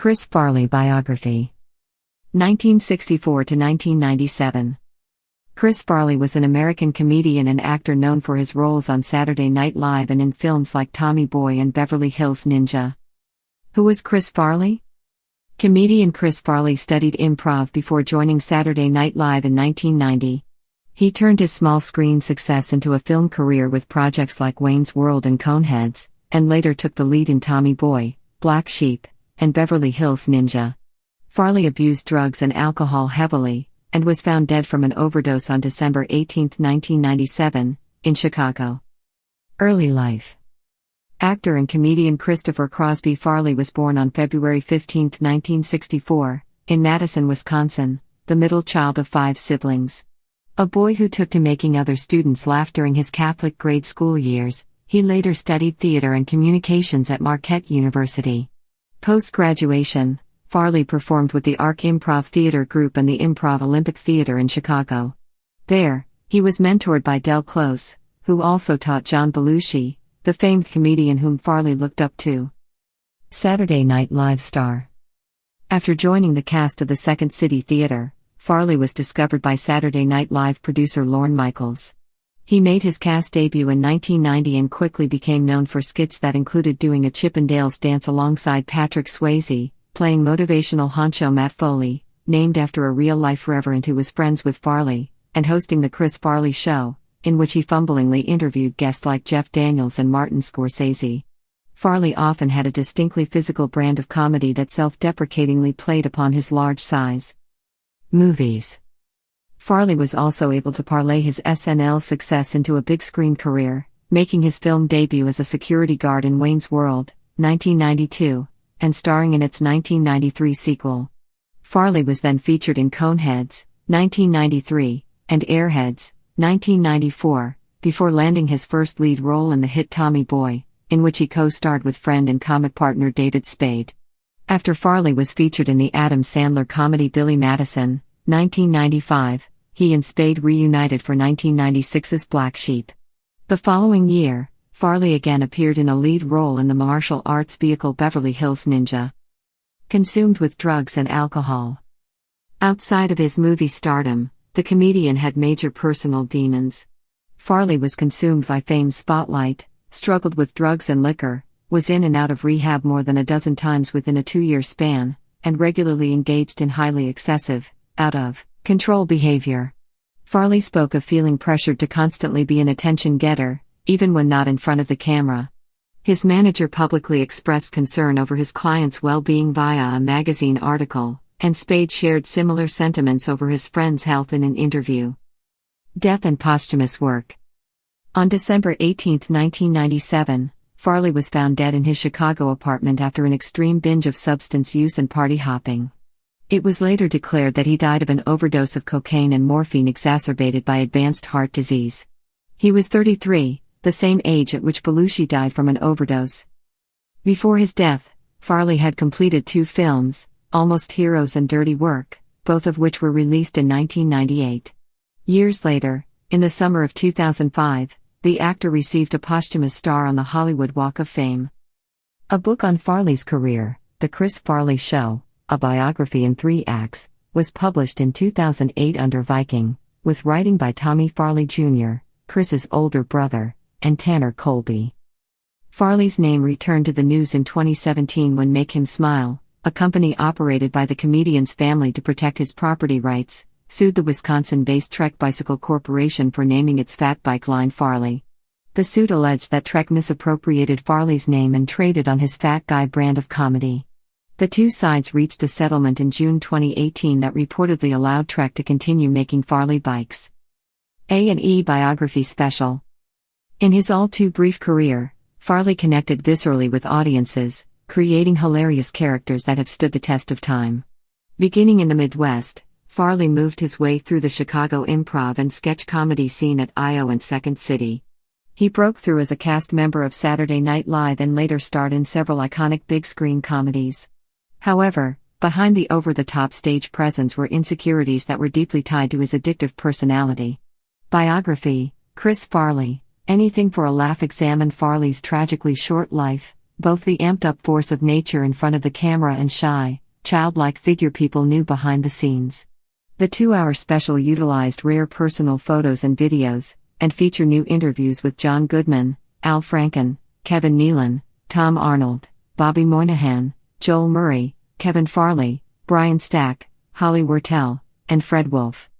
Chris Farley Biography 1964 to 1997. Chris Farley was an American comedian and actor known for his roles on Saturday Night Live and in films like Tommy Boy and Beverly Hills Ninja. Who was Chris Farley? Comedian Chris Farley studied improv before joining Saturday Night Live in 1990. He turned his small screen success into a film career with projects like Wayne's World and Coneheads, and later took the lead in Tommy Boy, Black Sheep, and Beverly Hills Ninja. Farley abused drugs and alcohol heavily, and was found dead from an overdose on December 18, 1997, in Chicago. Early life. Actor and comedian Christopher Crosby Farley was born on February 15, 1964, in Madison, Wisconsin, the middle child of 5 siblings. A boy who took to making other students laugh during his Catholic grade school years, he later studied theater and communications at Marquette University. Post-graduation, Farley performed with the Arc Improv Theater Group and the Improv Olympic Theater in Chicago. There, he was mentored by Del Close, who also taught John Belushi, the famed comedian whom Farley looked up to. Saturday Night Live star. After joining the cast of the Second City Theater, Farley was discovered by Saturday Night Live producer Lorne Michaels. He made his cast debut in 1990 and quickly became known for skits that included doing a Chippendales dance alongside Patrick Swayze, playing motivational honcho Matt Foley, named after a real-life reverend who was friends with Farley, and hosting The Chris Farley Show, in which he fumblingly interviewed guests like Jeff Daniels and Martin Scorsese. Farley often had a distinctly physical brand of comedy that self-deprecatingly played upon his large size. Movies. Farley was also able to parlay his SNL success into a big-screen career, making his film debut as a security guard in Wayne's World, 1992, and starring in its 1993 sequel. Farley was then featured in Coneheads, 1993, and Airheads, 1994, before landing his first lead role in the hit Tommy Boy, in which he co-starred with friend and comic partner David Spade. After Farley was featured in the Adam Sandler comedy Billy Madison, 1995, he and Spade reunited for 1996's Black Sheep. The following year, Farley again appeared in a lead role in the martial arts vehicle Beverly Hills Ninja. Consumed with drugs and alcohol. Outside of his movie stardom, the comedian had major personal demons. Farley was consumed by fame's spotlight, struggled with drugs and liquor, was in and out of rehab more than a dozen times within a 2-year span, and regularly engaged in highly excessive, out-of-control behavior. Farley spoke of feeling pressured to constantly be an attention-getter, even when not in front of the camera. His manager publicly expressed concern over his client's well-being via a magazine article, and Spade shared similar sentiments over his friend's health in an interview. Death and posthumous work. On December 18, 1997, Farley was found dead in his Chicago apartment after an extreme binge of substance use and party hopping. It was later declared that he died of an overdose of cocaine and morphine exacerbated by advanced heart disease. He was 33, the same age at which Belushi died from an overdose. Before his death, Farley had completed 2 films, Almost Heroes and Dirty Work, both of which were released in 1998. Years later, in the summer of 2005, the actor received a posthumous star on the Hollywood Walk of Fame. A book on Farley's career, The Chris Farley Show, a biography in 3 acts, was published in 2008 under Viking, with writing by Tommy Farley Jr., Chris's older brother, and Tanner Colby. Farley's name returned to the news in 2017 when Make Him Smile, a company operated by the comedian's family to protect his property rights, sued the Wisconsin-based Trek Bicycle Corporation for naming its fat bike line Farley. The suit alleged that Trek misappropriated Farley's name and traded on his Fat Guy brand of comedy. The 2 sides reached a settlement in June 2018 that reportedly allowed Trek to continue making Farley bikes. A&E Biography Special. In his all-too-brief career, Farley connected viscerally with audiences, creating hilarious characters that have stood the test of time. Beginning in the Midwest, Farley moved his way through the Chicago improv and sketch comedy scene at I.O. and Second City. He broke through as a cast member of Saturday Night Live and later starred in several iconic big-screen comedies. However, behind the over-the-top stage presence were insecurities that were deeply tied to his addictive personality. Biography, Chris Farley, Anything for a Laugh examined Farley's tragically short life, both the amped-up force of nature in front of the camera and shy, childlike figure people knew behind the scenes. The 2-hour special utilized rare personal photos and videos, and feature new interviews with John Goodman, Al Franken, Kevin Nealon, Tom Arnold, Bobby Moynihan, Joel Murray, Kevin Farley, Brian Stack, Holly Wertel, and Fred Wolf.